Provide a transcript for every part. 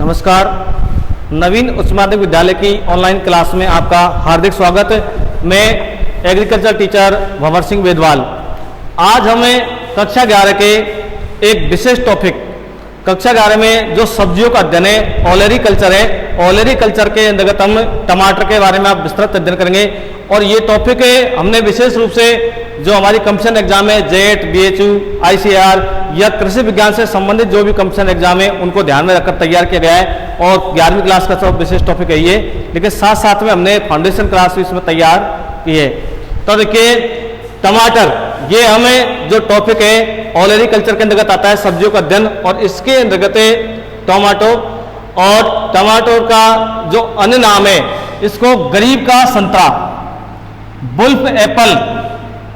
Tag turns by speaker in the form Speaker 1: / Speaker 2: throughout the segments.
Speaker 1: नमस्कार। नवीन उच्च माध्यमिक विद्यालय की ऑनलाइन क्लास में आपका हार्दिक स्वागत है। मैं एग्रीकल्चर टीचर भंवर सिंह वेदवाल। आज हमें कक्षा 11 के एक विशेष टॉपिक, कक्षा 11 में जो सब्जियों का अध्ययन है ऑलरी कल्चर है, ऑलरी कल्चर के अंतर्गत हम टमाटर के बारे में आप विस्तृत अध्ययन करेंगे। और ये टॉपिक है हमने विशेष रूप से जो हमारी कंपटीशन एग्जाम है जेट, बीएचयू, आईसीआर या कृषि विज्ञान से संबंधित जो भी कंपटीशन एग्जाम है उनको ध्यान में रखकर तैयार किया गया है। और 11वीं क्लास का सब विशेष टॉपिक है ये, लेकिन साथ साथ में हमने फाउंडेशन क्लास भी इसमें तैयार की है। तो देखिए टमाटर, ये हमें जो टॉपिक है ऑलरी कल्चर के अंतर्गत आता है, सब्जियों का अध्ययन। और इसके अंतर्गत टमाटो, और टमाटो का जो अन्य नाम है इसको गरीब का संतरा, बुल्फ एप्पल,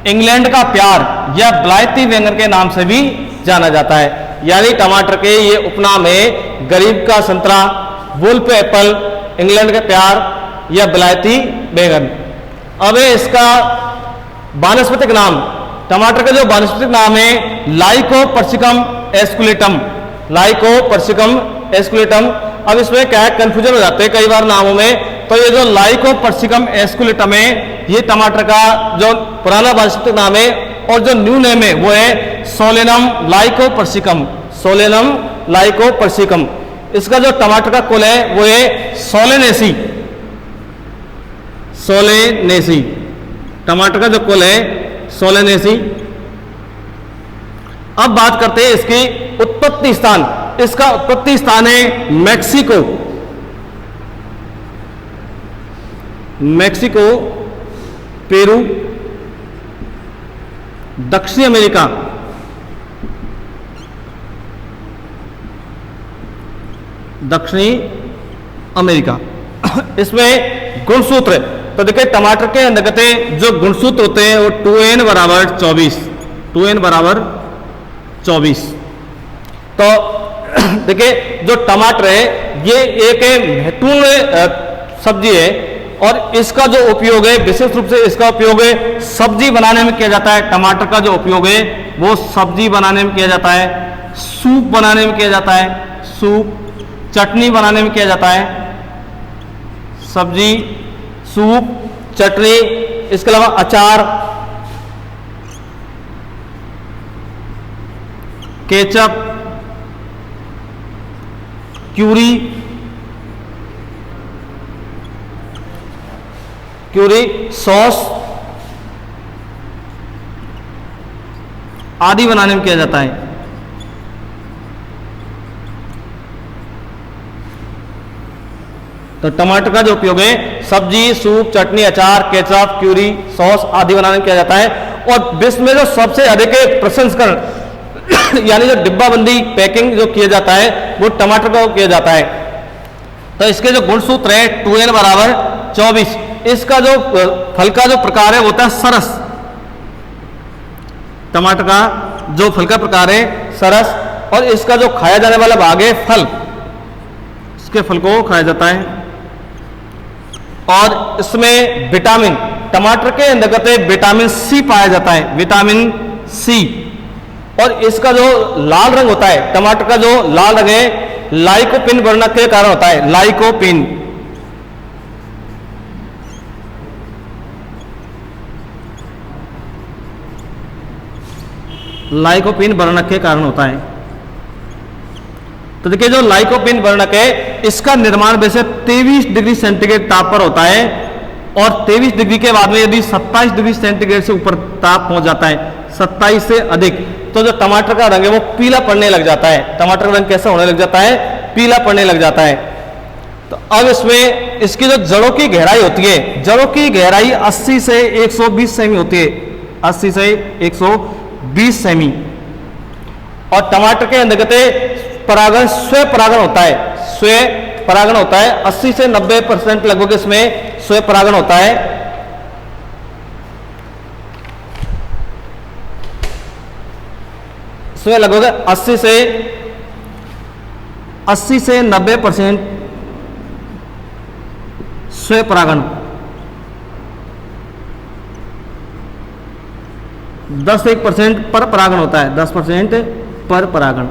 Speaker 1: इंग्लैंड का प्यार या ब्लाइती बैंगन के नाम से भी जाना जाता है। यानी टमाटर के ये उपनाम है गरीब का संतरा, बुल्फ एप्पल, इंग्लैंड का प्यार या ब्लाइती बैंगन। अब इसका वानस्पतिक नाम, टमाटर का जो वानस्पतिक नाम है लाइकोपर्सिकम एस्कुलेटम, लाइकोपर्सिकम एस्कुलेटम। अब इसमें क्या है, कंफ्यूजन हो जाते हैं कई बार नामों में। तो ये जो लाइकोपर्सिकम एस्कुलेटम है ये टमाटर का जो पुराना वानस्पतिक नाम है, और जो न्यू नेम है वो है सोलेनम लाइकोपर्सिकम, सोलेनम लाइकोपर्सिकम। इसका जो टमाटर का कुल है वो है सोलेनेसी, सोलेनेसी। टमाटर का जो कुल है सोलेनेसी। अब बात करते हैं इसकी उत्पत्ति स्थान। इसका उत्पत्ति स्थान है मैक्सिको, मैक्सिको, पेरू, दक्षिण अमेरिका, दक्षिणी अमेरिका। इसमें गुणसूत्र, तो देखिए टमाटर के अंतर्गत जो गुणसूत्र होते हैं वो 2n बराबर 24, 2n बराबर 24। तो देखिए जो टमाटर है ये एक महत्वपूर्ण सब्जी है, और इसका जो उपयोग है विशेष रूप से इसका उपयोग है सब्जी बनाने में किया जाता है। टमाटर का जो उपयोग है वो सब्जी बनाने में किया जाता है, सूप बनाने में किया जाता है, सूप, चटनी बनाने में किया जाता है, सब्जी, सूप, चटनी, इसके अलावा अचार, केचप, क्यूरी, क्यूरी सॉस आदि बनाने में किया जाता है। तो टमाटर का जो उपयोग है सब्जी, सूप, चटनी, अचार, केचप, क्यूरी, सॉस आदि बनाने में किया जाता है। और विश्व में जो सबसे अधिक प्रसंस्करण यानी जो डिब्बाबंदी पैकिंग जो किया जाता है वो टमाटर का किया जाता है। तो इसके जो गुणसूत्र है 2n बराबर 24। इसका जो फल का जो प्रकार है वो होता है सरस, टमाटर का जो फल का प्रकार है सरस। और इसका जो खाया जाने वाला भाग है फल, इसके फल को खाया जाता है। और इसमें विटामिन, टमाटर के अंतर्गत विटामिन सी पाया जाता है, विटामिन सी। और इसका जो लाल रंग होता है, टमाटर का जो लाल रंग है लाइकोपिन वर्णक के कारण होता है, लाइकोपिन। लाइकोपिन वर्णक के कारण होता है। तो देखिए जो लाइकोपिन वर्णक है इसका निर्माण वैसे 23 डिग्री सेंटीग्रेड ताप पर होता है, और 23 डिग्री के बाद में यदि 27 डिग्री सेंटीग्रेड से ऊपर ताप पहुंच जाता है, 27 से अधिक, तो जो टमाटर का रंग है वो पीला पड़ने लग जाता है। टमाटर का रंग कैसा होने लग जाता है, पीला पड़ने लग जाता है। तो अब इसमें इसकी जो जड़ों की गहराई होती है, जड़ों की गहराई 80 से 120 सेमी होती है, 80 से 120 सेमी। और टमाटर के अंतर्गत परागण स्व परागण होता है, स्व परागण होता है 80 से 90% लगभग इसमें स्व परागण होता है। इसमें लगभग 80 से 90% स्व परागण, 10% पर परागण होता है, 10% पर परागण।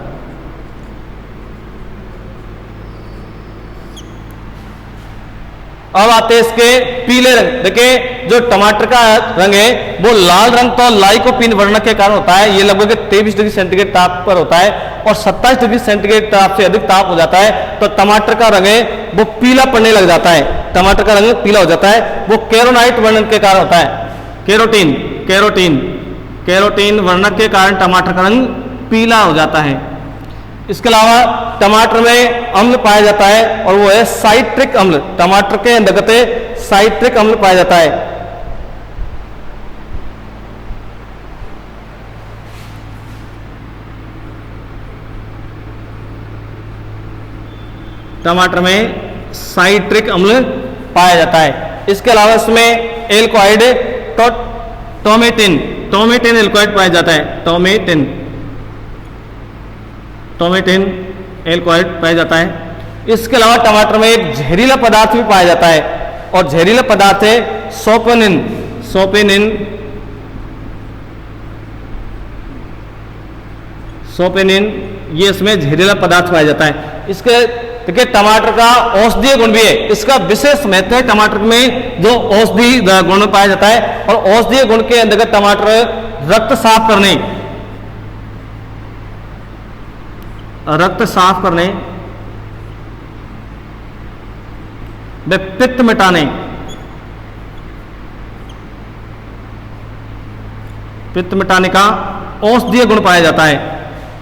Speaker 1: अब आते हैं इसके पीले रंग। देखिए जो टमाटर का रंग है वो लाल रंग तो लाइकोपीन वर्णक के कारण होता है, ये लगभग 23 डिग्री सेंटीग्रेड ताप पर होता है और 27 डिग्री सेंटीग्रेड ताप से अधिक ताप हो जाता है तो टमाटर का रंग है वो पीला पड़ने लग जाता है, टमाटर का रंग पीला हो जाता है, वो कैरोनाइट वर्णन के कारण होता है। कैरोटीन कैरोटीन कैरोटीन वर्णक के कारण टमाटर का रंग पीला हो जाता है। इसके अलावा टमाटर में अम्ल पाया जाता है और वो है साइट्रिक अम्ल, टमाटर के अंतर्गत साइट्रिक अम्ल पाया जाता है। टमाटर में साइट्रिक अम्ल पाया जाता है। इसके अलावा इसमें एल्कोहाइड टोमेटिन टोमेटिन एल्कोहाइड पाया जाता है, टोमेटिन टोमेटिन एल्कोहाइड पाया जाता है। इसके अलावा टमाटर में एक जहरीला पदार्थ भी पाया जाता है और जहरीला पदार्थ है सोपेनिन सोपेनिन सोपेनिन, ये इसमें जहरीला पदार्थ पाया जाता है। इसके देखिए टमाटर का औषधीय गुण भी है, इसका विशेष महत्व है टमाटर में जो औषधि गुण पाया जाता है और औषधीय गुण के अंतर्गत टमाटर रक्त साफ करने व पित्त मिटाने का औषधीय गुण पाया जाता है।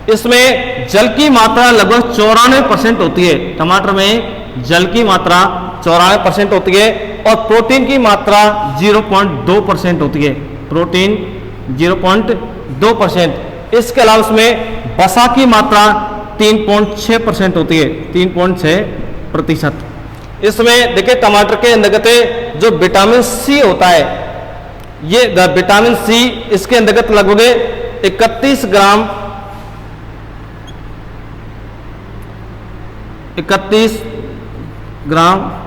Speaker 1: इसमें जल की मात्रा लगभग 94% होती है, टमाटर में जल की मात्रा 94% होती है और प्रोटीन की मात्रा 0.2% होती है, प्रोटीन 0.2%। इसके अलावा इसमें वसा की मात्रा 3.6% होती है, 3.6%। इसमें देखिए टमाटर के अंतर्गत जो विटामिन सी होता है, ये विटामिन सी इसके अंतर्गत लगभग 31 ग्राम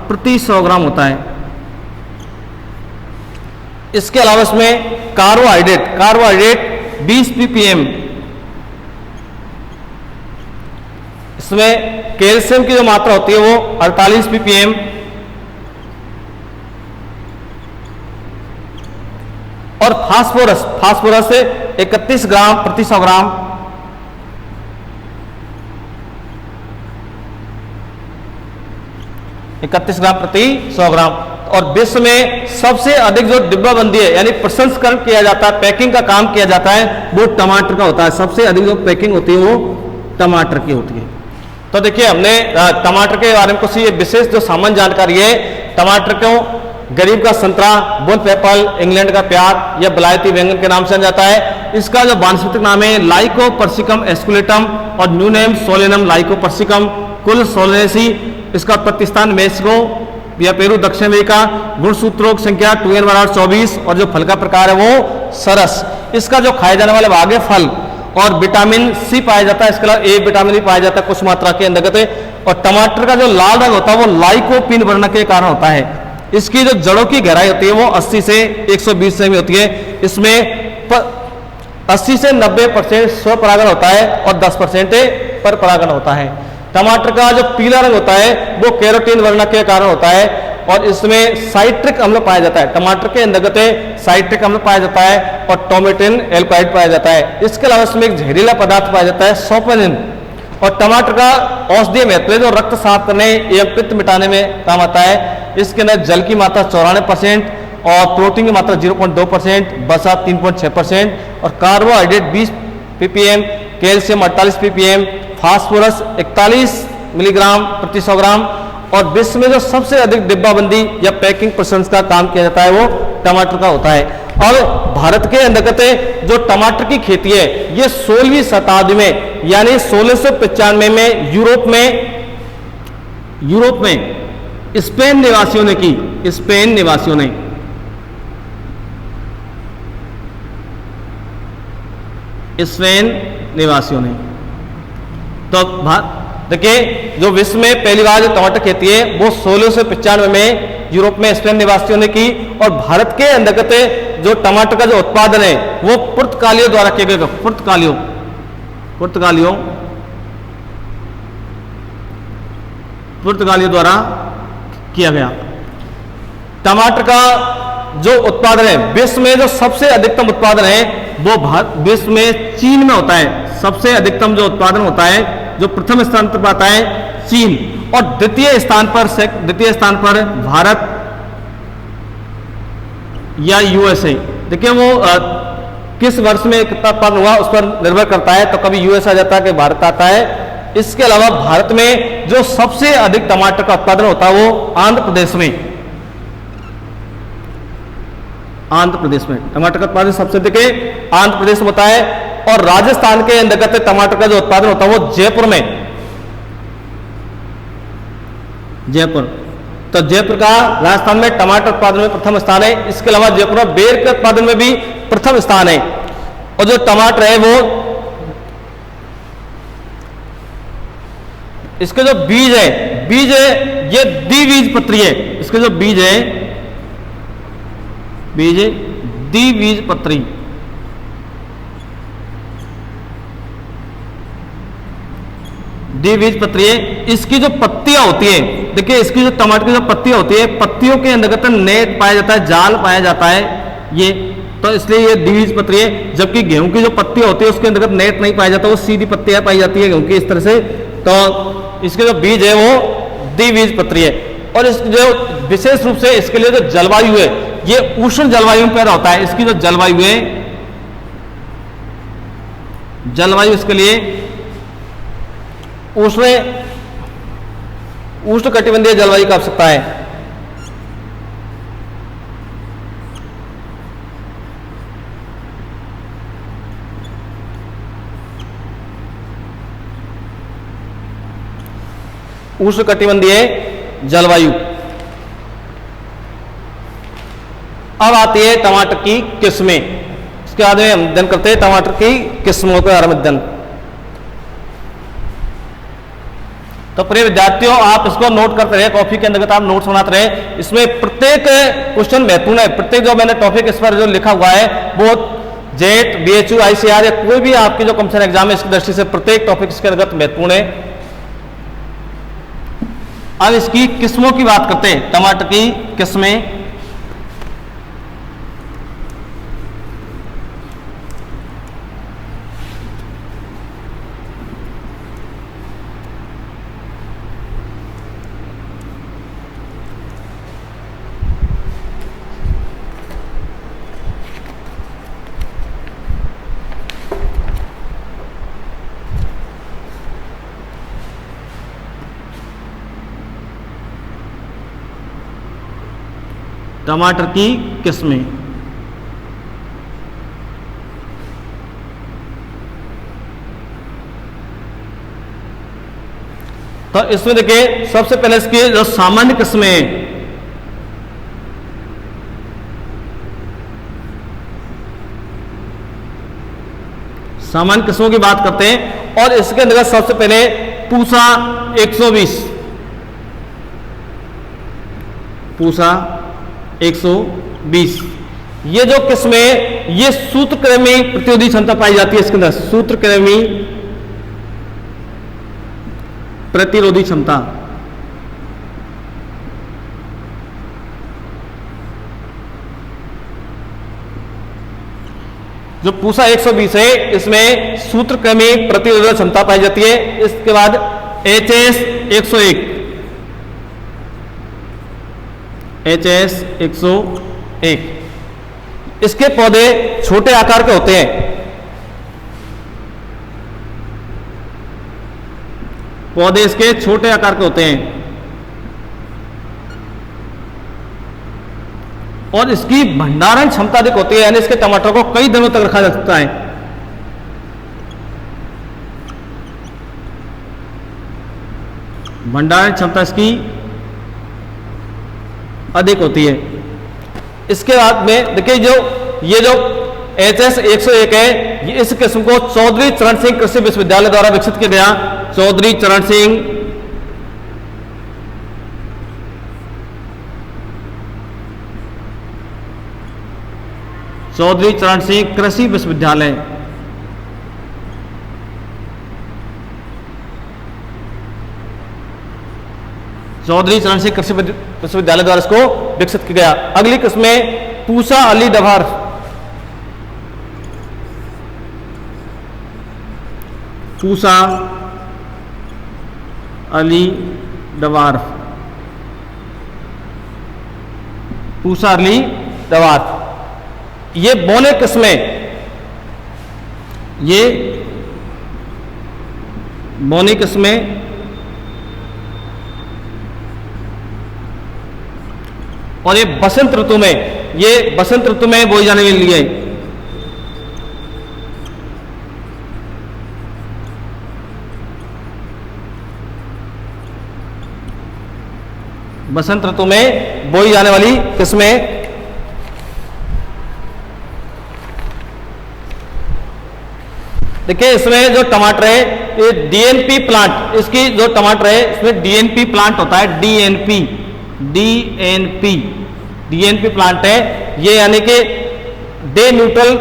Speaker 1: प्रति 100 ग्राम होता है। इसके अलावा इसमें कार्बोहाइड्रेट 20 ppm, इसमें कैल्शियम की जो मात्रा होती है वो 48 ppm और फास्फोरस 31 ग्राम प्रति 100 ग्राम। और विश्व में सबसे अधिक जो डिब्बाबंदी है यानी प्रसंस्करण किया जाता है, पैकिंग का काम किया जाता है, वो टमाटर का होता है। सबसे अधिक जो पैकिंग होती है वो टमाटर की होती है। तो देखिए हमने टमाटर के बारे में कुछ ये विशेष जो सामान्य जानकारी है, टमाटर को गरीब का संतरा, बुल एप्पल, इंग्लैंड का प्याज या बलायती बैंगन के नाम से जाना जाता है। इसका जो वानस्पतिक नाम है लाइकोपर्सिकम एस्कुलेटम और न्यू नेम सोलेनम लाइकोपर्सिकम कुल सोलेनेसी। इसका उत्पत्ति स्थान मेक्सिको या पेरू, दक्षिण अमेरिका। गुणसूत्रों की संख्या 2n/24 और जो फल का प्रकार है वो सरस। इसका जो खाए जाने वाले भाग है फल और विटामिन सी पाया जाता है। इसके अलावा ए विटामिन भी पाया जाता है कुछ मात्रा के अंतर्गत। और टमाटर का जो लाल रंग होता है वो लाइकोपीन वर्ण के कारण होता है। इसकी जो जड़ों की गहराई होती है वो 80 से 120 सेमी होती है। इसमें 80 से 90% स्वपरागण होता है और 10% पर परागण होता है। टमाटर का जो पीला रंग होता है वो कैरोटीन वर्ण के कारण होता है और इसमें साइट्रिक अम्ल पाया जाता है। टमाटर के अंतर्गत साइट्रिक अम्ल पाया जाता है और टोमेटिन एल्कोहाइड पाया जाता है। इसके अलावा इसमें एक जहरीला पदार्थ पाया जाता है सोपेनिन। और टमाटर का औषधीय महत्व जो रक्त साफ करने एवं पित्त मिटाने में काम आता है। इसके अंदर जल की मात्रा 94% और प्रोटीन की मात्रा 0.2%, वसा 3.6% और carbohydrate 20 ppm, calcium 48 ppm, phosphorus 41 milligram प्रति 100 ग्राम। और विश्व में जो सबसे अधिक डिब्बाबंदी या पैकिंग प्रसंस्करण का काम किया जाता है वो टमाटर का होता है। अब भारत के अंतर्गत जो टमाटर की खेती है ये 16वीं शताब्दी में यानी 1695 में यूरोप में स्पेन निवासियों ने की। स्पेन निवासियों ने तो देखिए जो विश्व में पहली बार जो टमाटर खेती है वो 1695 में यूरोप में स्पेन निवासियों ने की। और भारत के अंतर्गत जो टमाटर का जो उत्पादन है वो पुर्तगालियों द्वारा किया गया। पुर्तगालियों द्वारा किया गया। टमाटर का जो उत्पादन है, विश्व में जो सबसे अधिकतम उत्पादन है वो विश्व में चीन में होता है। सबसे अधिकतम जो उत्पादन होता है, जो प्रथम स्थान पर आता है चीन, और द्वितीय स्थान पर भारत या यूएसए। देखिए वो किस वर्ष में कितना उत्पादन हुआ उस पर निर्भर करता है, तो कभी यूएस आ जाता है, कभी भारत आता है। इसके अलावा भारत में जो सबसे अधिक टमाटर का उत्पादन होता है वो आंध्र प्रदेश में टमाटर का उत्पादन सबसे अधिक आंध्र प्रदेश में होता है। और राजस्थान के अंतर्गत टमाटर का जो उत्पादन होता है वो जयपुर में, तो जयपुर का राजस्थान में टमाटर उत्पादन में प्रथम स्थान है। इसके अलावा जयपुर में बेर के उत्पादन में भी प्रथम स्थान है। और जो टमाटर है वो, इसके जो बीज है ये द्विबीजपत्री है। इसके जो बीज है द्विबीजपत्री। द्विबीजपत्री है। इसकी जो पत्तियां होती है, देखिए इसकी जो टमाटर की जो पत्तियां होती है, पत्तियों के अंतर्गत नेट पाया जाता है, जाल पाया जाता है ये, तो इसलिए ये द्विबीजपत्री है। जबकि गेहूं की जो पत्तियां होती है उसके अंतर्गत नेट नहीं पाया जाता, वो सीधी पत्तियां पाई जाती है गेहूं की इस तरह से। तो इसके जो बीज है वो द्विबीजपत्री है। और इस जो विशेष रूप से इसके लिए जो जलवायु है, ये उष्ण जलवायु में पैदा होता है। इसकी जो जलवायु है, जलवायु इसके लिए उष्ण कटिबंधीय जलवायु की आवश्यकता है। उष्ण कटिबंधीय जलवायु। अब आती है टमाटर की किस्में। इसके बाद में हम अध्ययन करते हैं टमाटर की किस्मों का अध्ययन। तो प्रिय विद्यार्थियों, आप इसको नोट करते रहे, कॉपी के अंतर्गत आप नोट्स बनाते रहे। इसमें प्रत्येक क्वेश्चन महत्वपूर्ण है। प्रत्येक जो मैंने टॉपिक इस पर जो लिखा हुआ है वो जेट, बीएचयू, आईसीआर या कोई भी आपकी जो कॉम्पिटिशन एग्जाम है इसकी दृष्टि से प्रत्येक टॉपिक इसके अंतर्गत महत्वपूर्ण है। अब इसकी किस्मों की बात करते हैं। टमाटर की किस्में। टमाटर की किस्में। तो इसमें देखिए सबसे पहले इसकी जो सामान्य किस्में, सामान्य किस्मों की बात करते हैं। और इसके अंतर्गत सबसे पहले पूसा 120, पूसा 120, ये जो किस्में, ये सूत्रकृमि प्रतिरोधी क्षमता पाई जाती है इसके अंदर। सूत्रकृमि प्रतिरोधी क्षमता। जो पूसा 120 है इसमें सूत्रकृमि प्रतिरोधक क्षमता पाई जाती है। इसके बाद HS 101, HS 101, इसके पौधे छोटे आकार के होते हैं। पौधे इसके छोटे आकार के होते हैं और इसकी भंडारण क्षमता अधिक होती है, यानी इसके टमाटर को कई दिनों तक रखा जा सकता है। भंडारण क्षमता इसकी अधिक होती है। इसके बाद में देखिए जो ये जो HS 101 है, ये इस किस्म को चौधरी चरण सिंह कृषि विश्वविद्यालय द्वारा विकसित किया गया। चौधरी चरण सिंह कृषि विश्वविद्यालय, चौधरी चरण सिंह कृषि विश्वविद्यालय द्वारा इसको विकसित किया गया। अगली किस्म है Pusa Ali dwarf. Pusa Ali dwarf, Pusa Ali dwarf, ये बोने किस्में, ये बोनी किस्में और ये बसंत ऋतु में, ये बसंत ऋतु में बोई जाने वाली है। बसंत ऋतु में बोई जाने वाली किस्में। देखिए इसमें जो टमाटर है ये डीएनपी प्लांट, इसकी जो टमाटर है इसमें डीएनपी प्लांट होता है, डीएनपी डीएनपी प्लांट है ये, यानी कि डे न्यूट्रल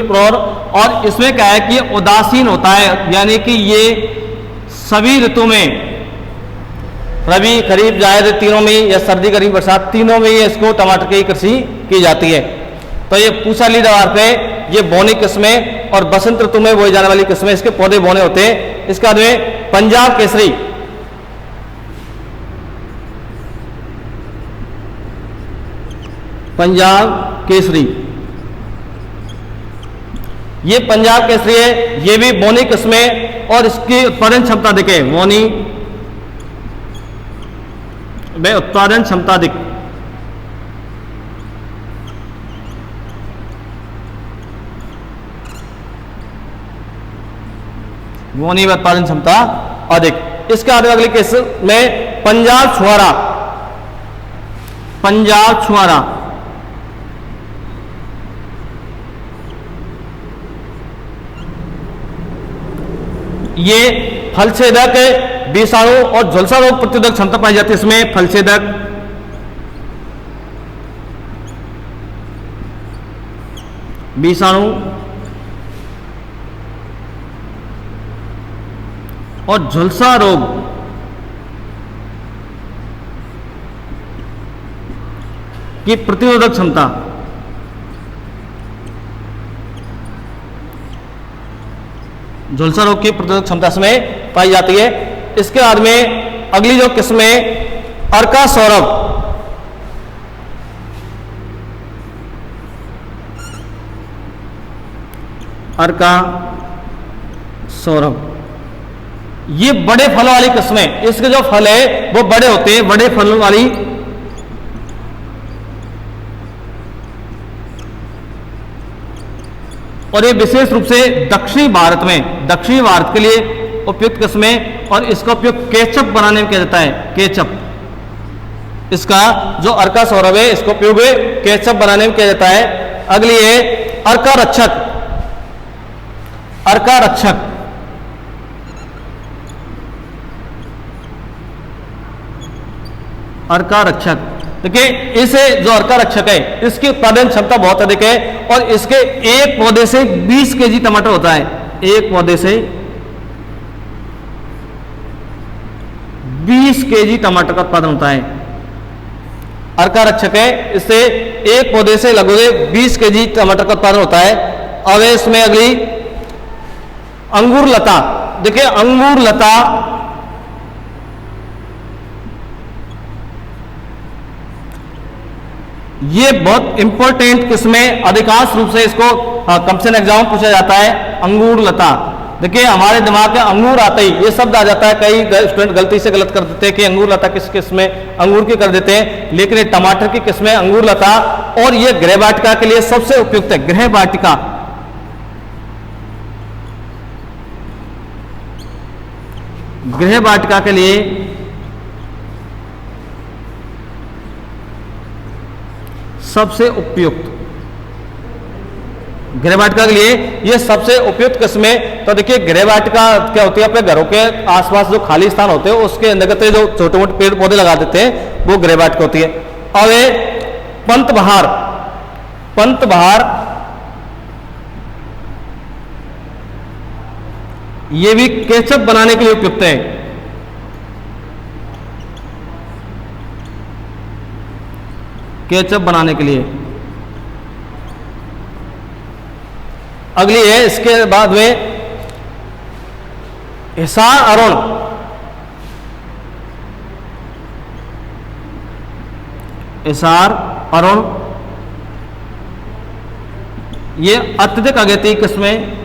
Speaker 1: फ्लोर। और इसमें क्या है कि ये उदासीन होता है, यानी कि ये सभी ऋतु में, रबी खरीफ जायद तीनों में, या सर्दी गर्मी बरसात तीनों में ये इसको टमाटर की कृषि की जाती है। तो ये पूसा अली डवार्फ है, ये बोनी किस्में और बसंत ऋतु में बोई जाने वाली किस्में, इसके पौधे बोने होते हैं। इसके बाद में पंजाब केसरी, पंजाब केसरी, ये पंजाब केसरी है, ये भी बोनी किस्में और इसकी उत्पादन क्षमता दिखे, बोनी में उत्पादन क्षमता दिख, बोनी में उत्पादन क्षमता अधिक। इसके बाद अगले केस में पंजाब छुआरा, पंजाब छुआरा, ये फलछेदक, विषाणु और झुलसा रोग प्रतिरोधक क्षमता पाई जाती है इसमें। फलछेदक, विषाणु और झुलसा रोग की प्रतिरोधक क्षमता, झुलसा रोग की प्रतिरोधक क्षमता इसमें पाई जाती है। इसके बाद में अगली जो किस्में अर्का सौरभ, अर्का सौरभ, ये बड़े फलों वाली किस्में, इसके जो फल है वो बड़े होते हैं, बड़े फलों वाली, और ये विशेष रूप से दक्षिणी भारत में, दक्षिणी भारत के लिए उपयुक्त किस्में, और इसका उपयोग केचप बनाने में किया जाता है। केचप, इसका जो अर्का सौरभ है इसका उपयोग केचप बनाने में किया जाता है। अगली है अर्का रक्षक, अर्का रक्षक, अर्का रक्षक। देखिए इसे जो अर्का रक्षक है इसकी उत्पादन क्षमता बहुत अधिक है, और इसके एक पौधे से 20 केजी टमाटर होता है, एक पौधे से 20 केजी टमाटर का उत्पादन होता है। अर्का रक्षक है, इससे एक पौधे से लगभग 20 केजी टमाटर का उत्पादन होता है। अब इसमें अगली अंगूर लता, देखिए अंगूर लता ये बहुत इंपॉर्टेंट किस्में, अधिकांश रूप से इसको कंपटीशन एग्जाम में पूछा जाता है। अंगूर लता, देखिए हमारे दिमाग में अंगूर आते ही ये शब्द आ जाता है, कई स्टूडेंट गलती से गलत कर देते हैं कि अंगूर लता किस किस्में, अंगूर की कर देते हैं, लेकिन ये टमाटर की किस्में अंगूर लता, और ये गृह वाटिका के लिए सबसे उपयुक्त है। गृह वाटिका, गृह वाटिका के लिए सबसे उपयुक्त, गृह वाटिका के लिए ये सबसे उपयुक्त किस्में। तो देखिए गृह वाटिका क्या होती है, अपने घरों के आसपास जो खाली स्थान होते हैं उसके अंतर्गत जो छोटे मोटे पेड़ पौधे लगा देते हैं वो गृह वाटिका होती है। और ये पंतबहार, पंतबहार ये भी केचप बनाने के लिए उपयुक्त है। केचप बनाने के लिए। अगली है इसके बाद में हिसार अरुण, हिसार अरुण, ये अत्यधिक अगेती किस्में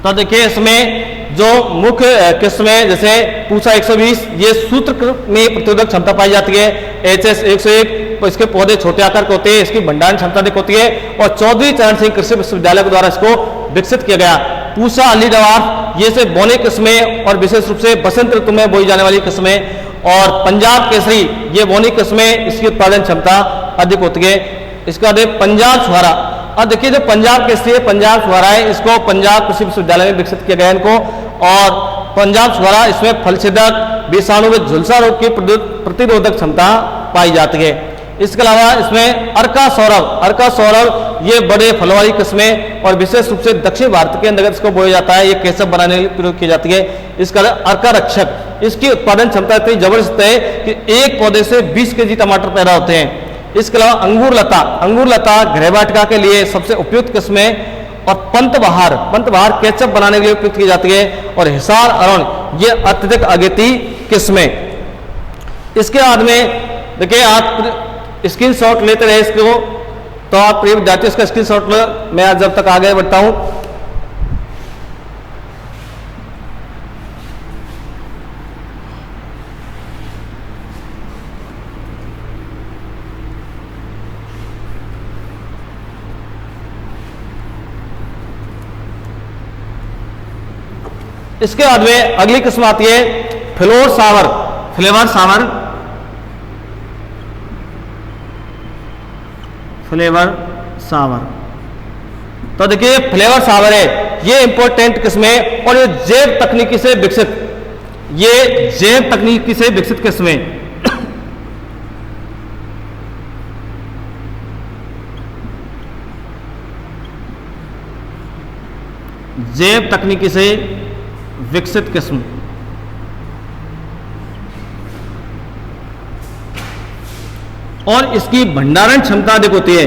Speaker 1: तो देखिए इसमें जो मुख्य किस्में जैसे पूसा 120, ये सूत्र में प्रतिरोधक क्षमता पाई जाती है। HS 101, तो इसके पौधे छोटे आकार के होते हैं, इसकी भंडारण क्षमता अधिक होती है और चौधरी चरण सिंह कृषि विश्वविद्यालय के द्वारा इसको विकसित किया गया। पूसा अलीडवार, ये से बोने किस्में और विशेष रूप से बसंत ऋतु में बोई जाने वाली किस्में, और पंजाब केसरी, ये बोनी किस्में, इसकी उत्पादन क्षमता अधिक होती है। इसके बाद पंजाब छुहारा, अब देखिए जो पंजाब केसरी है, पंजाब छुहारा है, इसको पंजाब कृषि विश्वविद्यालय में विकसित किया गया इनको, और पंजाब छुहारा इसमें फलछेदक विषाणु व झुलसा रोग की प्रतिरोधक क्षमता पाई जाती है। इसके अलावा इसमें अर्का सौरभ, अर्का सौरभ ये बड़े फलों वाली किस्में और विशेष रूप से दक्षिण भारत के अंतर्गत इसको बोया जाता है, ये केचप बनाने के लिए प्रयोग की जाती है। इसका अर्का रक्षक, इसकी उत्पादन क्षमता इतनी जबरदस्त है कि एक पौधे से 20 kg टमाटर पैदा होते हैं। इसके अलावा अंगूर लता, अंगूर लता गृह वाटिका के लिए सबसे उपयुक्त किस्में, और पंत बहार केचप बनाने के लिए उपयुक्त की जाती है, और हिसार अरुण ये अत्यधिक अगेती किस्में। इसके बाद में देखिए आप स्क्रीनशॉट लेते रहे इसको, तो आप प्रिय विद्यार्थी इसका स्क्रीनशॉट लो, मैं आज जब तक आगे बढ़ता हूं। इसके बाद में अगली किस्म आती है फ्लोर सावर, फ्लेवर सावर, फ्लेवर सावर। तो देखिए फ्लेवर सावर है, ये इंपॉर्टेंट किस्म है और ये जैव तकनीकी से विकसित, ये जैव तकनीकी से विकसित किस्म है। जैव तकनीकी से विकसित किस्म, और इसकी भंडारण क्षमता अधिक होती है।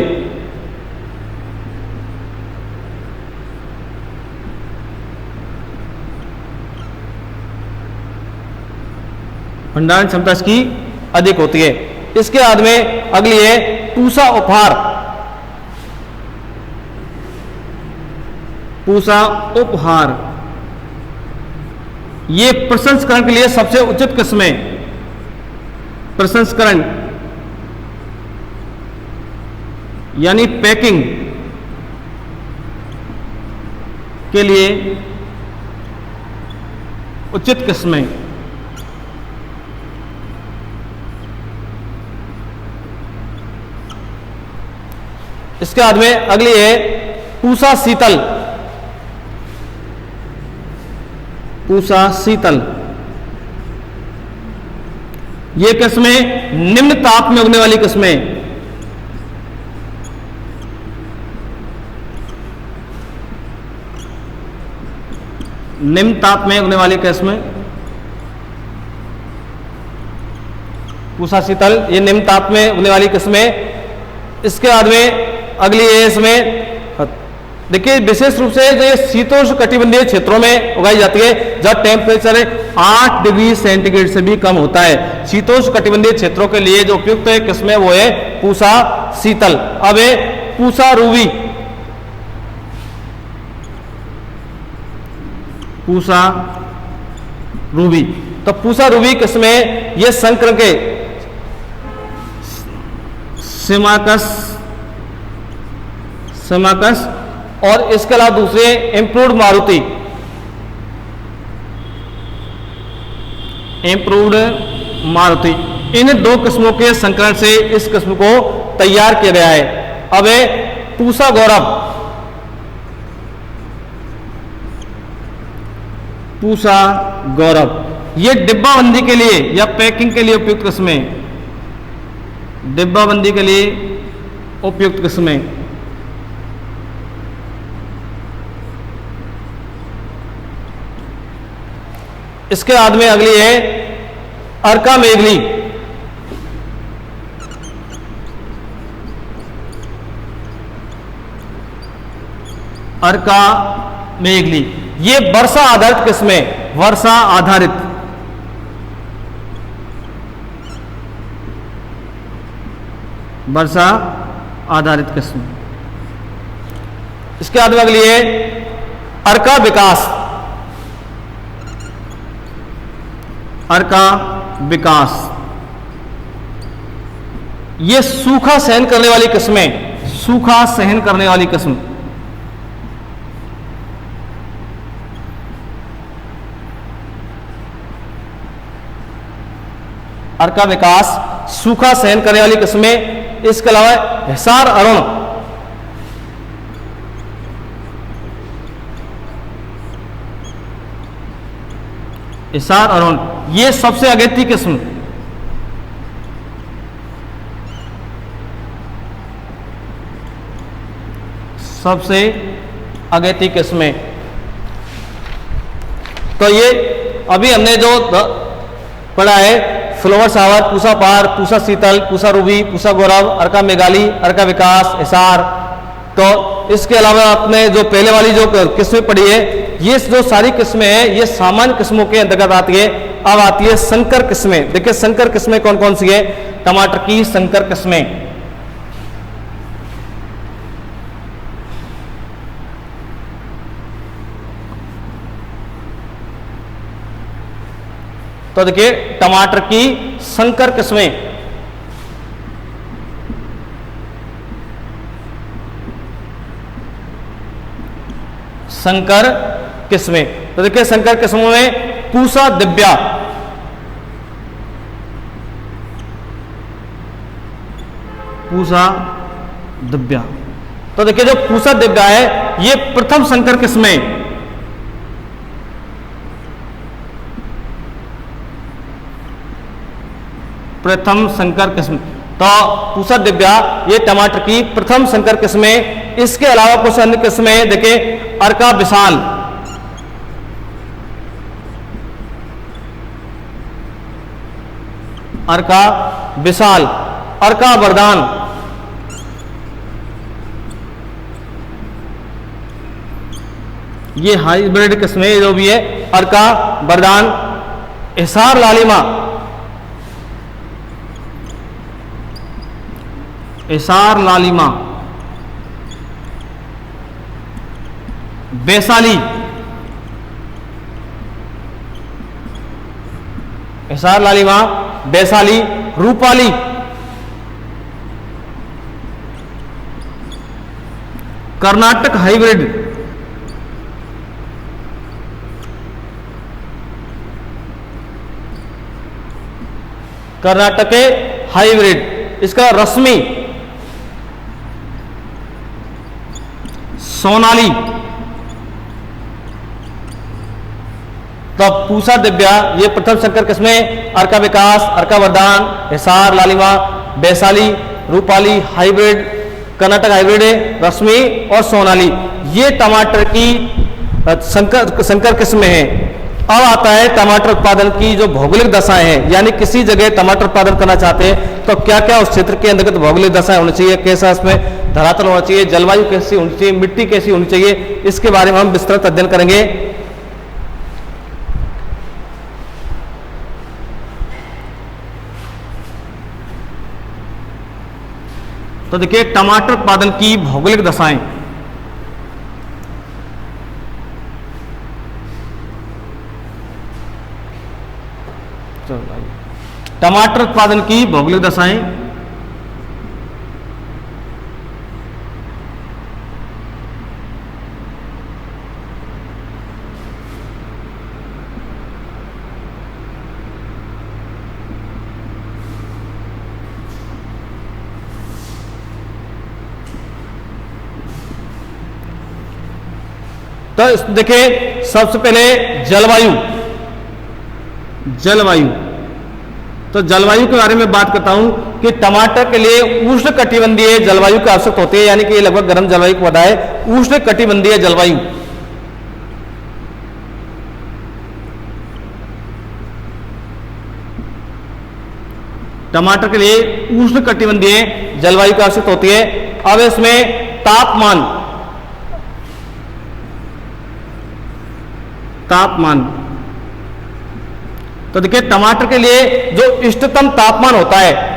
Speaker 1: भंडारण क्षमता इसकी अधिक होती है। इसके बाद में अगली है पूसा उपहार, पूसा उपहार, ये प्रसंस्करण के लिए सबसे उचित किस्म है। प्रसंस्करण यानी पैकिंग के लिए उचित किस्में। इसके बाद में अगली है पूसा शीतल, पूसा शीतल, ये किस्में निम्न ताप में उगने वाली किस्में, निम्न ताप में उगने वाली किस्में, पूसा शीतल ये निम्न ताप में उगने वाली किस्में। इसके बाद में अगली है इसमें देखिए विशेष रूप से ये शीतोष्ण कटिबंधीय क्षेत्रों में उगाई जाती है, जब टेम्परेचर 8 डिग्री सेंटीग्रेड से भी कम होता है। शीतोष्ण कटिबंधीय क्षेत्रों के लिए जो उपयुक्त किस्म है वो है पूसा शीतल। अब है पूसा रूबी, पूसा रूबी, तो पूसा रूबी किस्में ये संकर के सिमाकस और इसके अलावा दूसरे इंप्रूव्ड मारुति, इंप्रूव्ड मारुति, इन दो किस्मों के संकलन से इस किस्म को तैयार किया गया है। अब है पूसा गौरव, पूसा गौरव, ये डिब्बाबंदी के लिए या पैकिंग के लिए उपयुक्त किस्में, डिब्बाबंदी के लिए उपयुक्त किस्में। इसके बाद में अगली है अर्का मेघली। अर्का मेघली ये वर्षा आधारित किस्में, वर्षा आधारित, वर्षा आधारित किस्म। इसके बाद में अगली है अर्का विकास। अर्का विकास ये सूखा सहन करने वाली किस्में, सूखा सहन करने वाली किस्म। अर्का विकास सूखा सहन करने वाली किस्में। इसके अलावा हिसार अरुण, हिसार अरुण ये सबसे अगेती किस्म, सबसे अगेती किस्में। तो ये अभी हमने जो पढ़ा है फ्लोवर सावर, पूसा पार, पूसा शीतल, पूसा रूबी, पूसा गौरव, अर्का मेघाली, अर्का विकास, हिसार। तो इसके अलावा आपने जो पहले वाली जो किस्में पढ़ी है, ये जो सारी किस्में हैं ये सामान्य किस्मों के अंतर्गत आती है। अब आती है संकर किस्में। देखिए संकर किस्में कौन कौन सी है। टमाटर की संकर किस्में, तो देखिए टमाटर की संकर किस्में, संकर किस्में। तो देखिए संकर किस्मों में पूसा दिव्या, पूसा दिव्या। तो देखिए जो पूसा दिव्या है ये प्रथम संकर किस्में, प्रथम संकर किस्म। तो पूसा दिव्या ये टमाटर की प्रथम संकर किस्में। इसके अलावा कुछ अन्य किस्में देखिए अर्का विशाल, अर्का विशाल, अर्का वरदान, ये हाइब्रिड किस्में जो भी है अर्का वरदान। हिसार लालिमा, हिसार लालिमा, वैशाली, हिसार लालिमा, वैशाली, रूपाली, कर्नाटक हाइब्रिड, कर्नाटक के हाइब्रिड। इसका रश्मि, सोनाली। तो पूसा दिव्या ये प्रथम संकर किस्में, अर्का विकास, अर्का वरदान, हिसार लालिमा, वैशाली, रूपाली हाइब्रिड, कर्नाटक हाइब्रिड, रश्मि और सोनाली ये टमाटर की संकर किस्में हैं। अब आता है टमाटर उत्पादन की जो भौगोलिक दशाएं हैं, यानी किसी जगह टमाटर उत्पादन करना चाहते हैं तो क्या क्या उस क्षेत्र के अंतर्गत भौगोलिक दशाएं होनी चाहिए, कैसा इसमें धरातल होना चाहिए, जलवायु कैसी होनी चाहिए, मिट्टी कैसी होनी चाहिए, इसके बारे में हम विस्तृत अध्ययन करेंगे। तो देखिए टमाटर उत्पादन की भौगोलिक दशाएं। टमाटर उत्पादन की भौगोलिक दशाएं। तो देखिए सबसे पहले जलवायु, जलवायु। तो जलवायु के बारे में बात करता हूं कि टमाटर के लिए उष्णकटिबंधीय जलवायु की आवश्यकता होती है, यानी कि ये लगभग गर्म जलवायु को होता है, उष्णकटिबंधीय जलवायु। टमाटर के लिए उष्णकटिबंधीय जलवायु की आवश्यकता होती है। अब इसमें तापमान तो देखिए टमाटर के लिए जो इष्टतम तापमान होता है,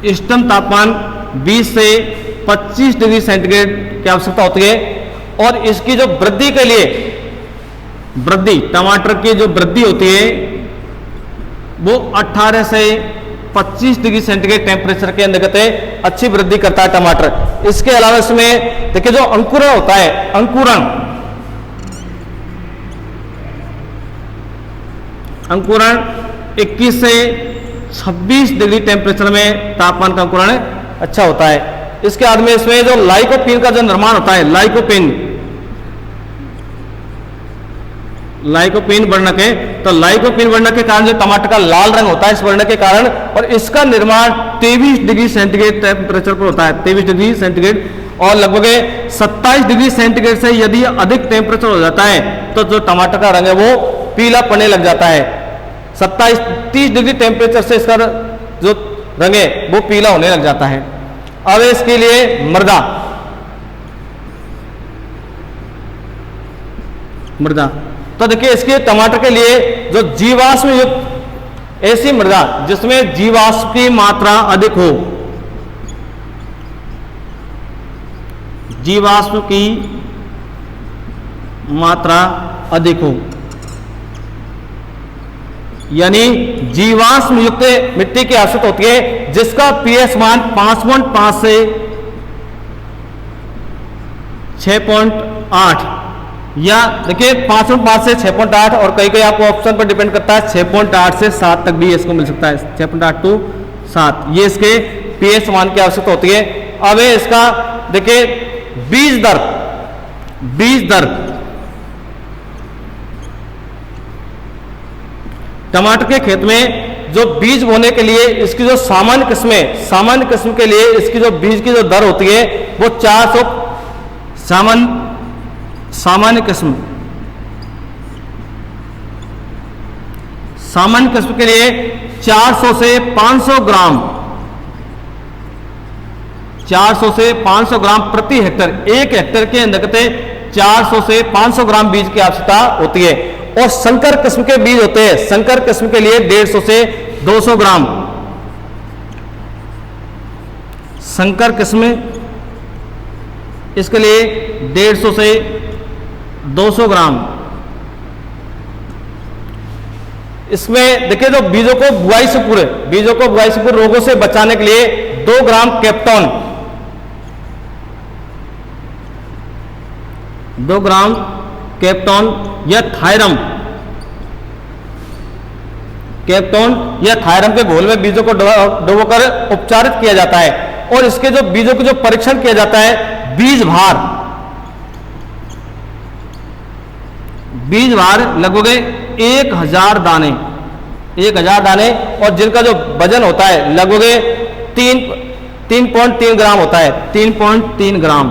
Speaker 1: इष्टतम तापमान 20 से 25 डिग्री सेंटीग्रेड की आवश्यकता होती है। और इसकी जो वृद्धि के लिए टमाटर की जो वृद्धि होती है वो 18 से 25 डिग्री सेंटीग्रेड टेम्परेचर के अंतर्गत अच्छी वृद्धि करता है टमाटर। इसके अलावा इसमें देखिए जो अंकुरण होता है, अंकुरण 21 से 26 डिग्री टेम्परेचर में तापमान का अंकुरण अच्छा होता है। इसके बाद में इसमें जो लाइकोपीन का जो निर्माण होता है, लाइकोपीन वर्णक है, तो लाइकोपीन वर्णक के कारण जो टमाटर का लाल रंग होता है इस वर्णक के कारण, और इसका निर्माण 23 डिग्री सेंटीग्रेड टेम्परेचर पर होता है, 23 डिग्री सेंटीग्रेड। और लगभग 27 डिग्री सेंटीग्रेड से यदि अधिक टेम्परेचर हो जाता है तो जो टमाटर का रंग है वो पीला पड़ने लग जाता है। 27-30 डिग्री टेम्परेचर से इसका जो रंग है वो पीला होने लग जाता है। अब इसके लिए मृदा तो देखिए इसके टमाटर के लिए जो जीवाश्म युक्त ऐसी मृदा जिसमें जीवाश्म की मात्रा अधिक हो, जीवाश्म की मात्रा अधिक हो, यानी जीवाश्म युक्त मिट्टी की आवश्यकता होती है जिसका पीएच मान 5.5 से 6.8, या देखिए 5.5 से 6.8, और कई कई आपको ऑप्शन पर डिपेंड करता है 6.8 से 7 तक भी इसको मिल सकता है, 6.8 to 7, ये इसके पीएच मान की आवश्यकता होती है। अब इसका देखिए बीज दर टमाटर के खेत में जो बीज बोने के लिए इसकी जो सामान्य किस्म के लिए इसकी जो बीज की जो दर होती है वो 400 सामान्य किस्म के लिए 400 से 500 ग्राम प्रति हेक्टर, एक हेक्टर के अंतर्गत 400 से 500 ग्राम बीज की आवश्यकता होती है। और संकर किस्म के बीज होते हैं, संकर किस्म के लिए 150 से 200 ग्राम, संकर किस्म इसके लिए 150 से 200 ग्राम। इसमें देखिए जो बीजों को बुआई से पूर्व रोगों से बचाने के लिए 2 ग्राम कैप्टॉन, 2 ग्राम कैप्टॉन या थायरम के घोल में बीजों को डुबोकर उपचारित किया जाता है। और इसके जो बीजों के जो परीक्षण किया जाता है, बीज भार लगभग 1000 दाने, और जिनका जो वजन होता है लगभग 3.3 ग्राम होता है, 3.3 ग्राम।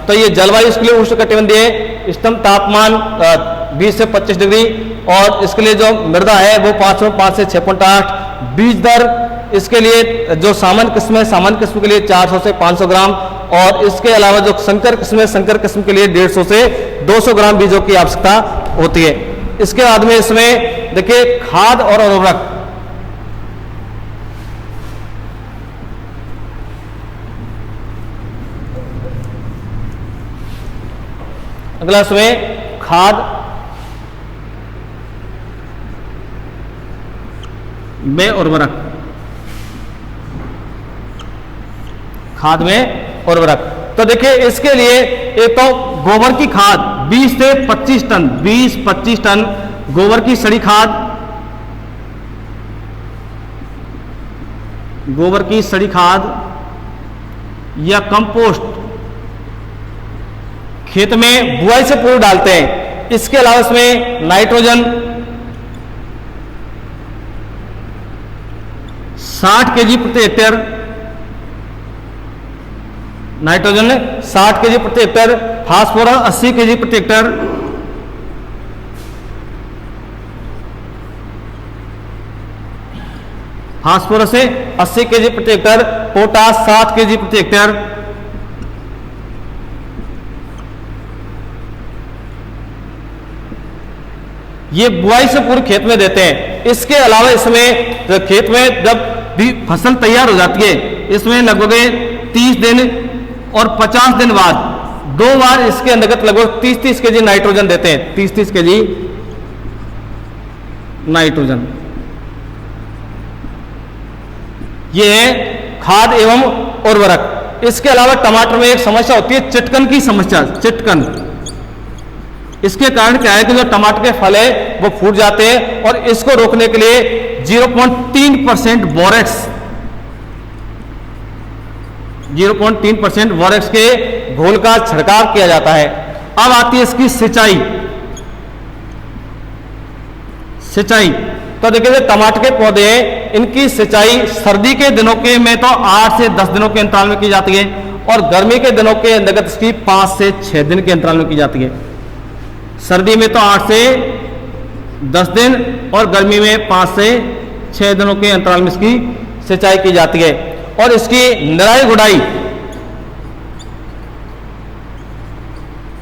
Speaker 1: तो ये जलवायु इसके लिए उष्णकटिबंधीय है, इष्टतम तापमान 20 से 25 डिग्री, और इसके लिए जो मृदा है वो 5.5 से 6.8, बीज दर इसके लिए जो सामान्य किस्म के लिए 400 से 500 ग्राम, और इसके अलावा जो संकर किस्म के लिए 150 से 200 ग्राम बीजों की आवश्यकता होती है। इसके बाद में इसमें देखिए खाद और उर्वरक, अगला इसमें खाद में उर्वरक, तो देखिए इसके लिए एक तो गोबर की खाद 20 से 25 टन गोबर की सड़ी खाद या कंपोस्ट खेत में बुआई से पूर्व डालते हैं। इसके अलावा इसमें नाइट्रोजन 60 kg प्रति हेक्टेयर नाइट्रोजन 60 केजी प्रति हेक्टेयर, फास्फोरस 80 केजी प्रति हेक्टेयर, फास्फोरस से 80 केजी प्रति हेक्टेयर, पोटास 60 केजी प्रति हेक्टेयर, ये बुआई से पूरे खेत में देते हैं। इसके अलावा इसमें खेत में जब भी फसल तैयार हो जाती है, इसमें लगभग 30 दिन और 50 दिन बाद 2 बार इसके अंतर्गत लगभग 30-30 केजी नाइट्रोजन देते हैं, 30-30 केजी नाइट्रोजन। ये है खाद एवं उर्वरक। इसके अलावा टमाटर में एक समस्या होती है चिटकन की समस्या, चिटकन। इसके कारण क्या है कि जो टमाटर के फल है वो फूट जाते हैं, और इसको रोकने के लिए 0.3% बोरेक्स, 0.3% बोरेक्स के घोल का छिड़काव किया जाता है। अब आती है इसकी सिंचाई। सिंचाई तो देखिए टमाटर के पौधे हैं, इनकी सिंचाई सर्दी के दिनों के में तो 8 से 10 दिनों के अंतराल में की जाती है, और गर्मी के दिनों के अंतर्गत इसकी 5 से 6 दिन के अंतराल में की जाती है। सर्दी में तो 8 से 10 दिन और गर्मी में 5 से 6 दिनों के अंतराल में इसकी सिंचाई की जाती है। और इसकी निराई गुड़ाई,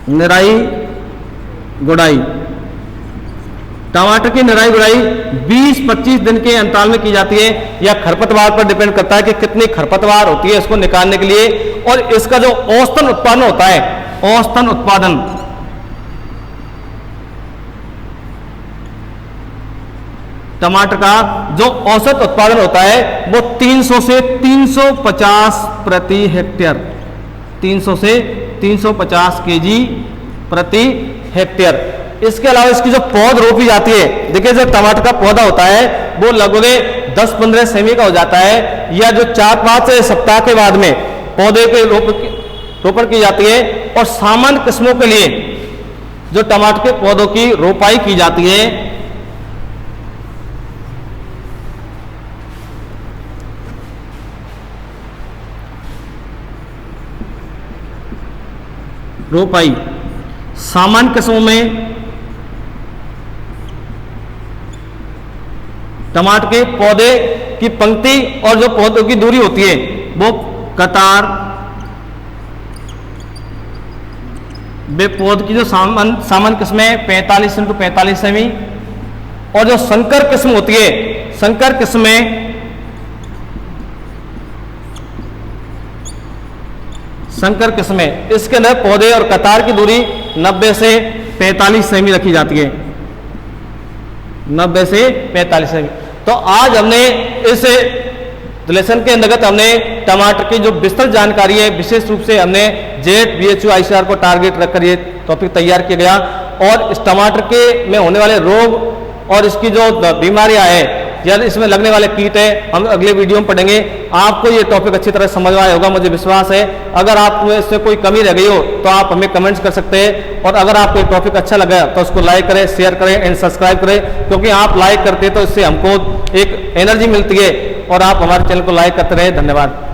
Speaker 1: निराई गुड़ाई, टमाटर की निराई गुड़ाई 20-25 दिन के अंतराल में की जाती है। यह खरपतवार पर डिपेंड करता है कि कितनी खरपतवार होती है इसको निकालने के लिए, और इसका जो औसतन उत्पादन होता है, औसतन उत्पादन टमाटर का जो औसत उत्पादन होता है वो 300 से 350 प्रति हेक्टेयर, 300 से 350 केजी प्रति हेक्टेयर। इसके अलावा इसकी जो पौध रोपी जाती है, देखिए जो टमाटर का पौधा होता है वो लगभग 10-15 सेमी का हो जाता है, या जो 4-5 सप्ताह के बाद में पौधे के रोपण की जाती है। और सामान्य किस्मों के लिए जो टमाटर के पौधों की रोपाई की जाती है, रोपाई सामान्य किस्मों में टमाटर के पौधे की पंक्ति और जो पौधों की दूरी होती है वो कतार, वे पौध की जो सामान्य किस्में 45 x 45 सेमी, और जो संकर किस्म होती है, संकर किस्में संकर किस्में इसके अंदर पौधे और कतार की दूरी 90 से 45 सेमी रखी जाती है, 90 से 45 सेमी। तो आज हमने इस लेसन के अंतर्गत हमने टमाटर की जो विस्तृत जानकारी है, विशेष रूप से हमने जेट BHU ICAR को टारगेट रखकर ये टॉपिक तैयार किया गया। और इस टमाटर के में होने वाले रोग और इसकी जो बीमारियां हैं या इसमें लगने वाले कीट है, हम अगले वीडियो में पढ़ेंगे। आपको ये टॉपिक अच्छी तरह समझ आया होगा, मुझे विश्वास है। अगर आप में इससे कोई कमी रह गई हो तो आप हमें कमेंट्स कर सकते हैं, और अगर आपको ये टॉपिक अच्छा लगा तो उसको लाइक करें, शेयर करें एंड सब्सक्राइब करें, क्योंकि आप लाइक करते हैं तो इससे हमको एक एनर्जी मिलती है, और आप हमारे चैनल को लाइक करते रहे। धन्यवाद।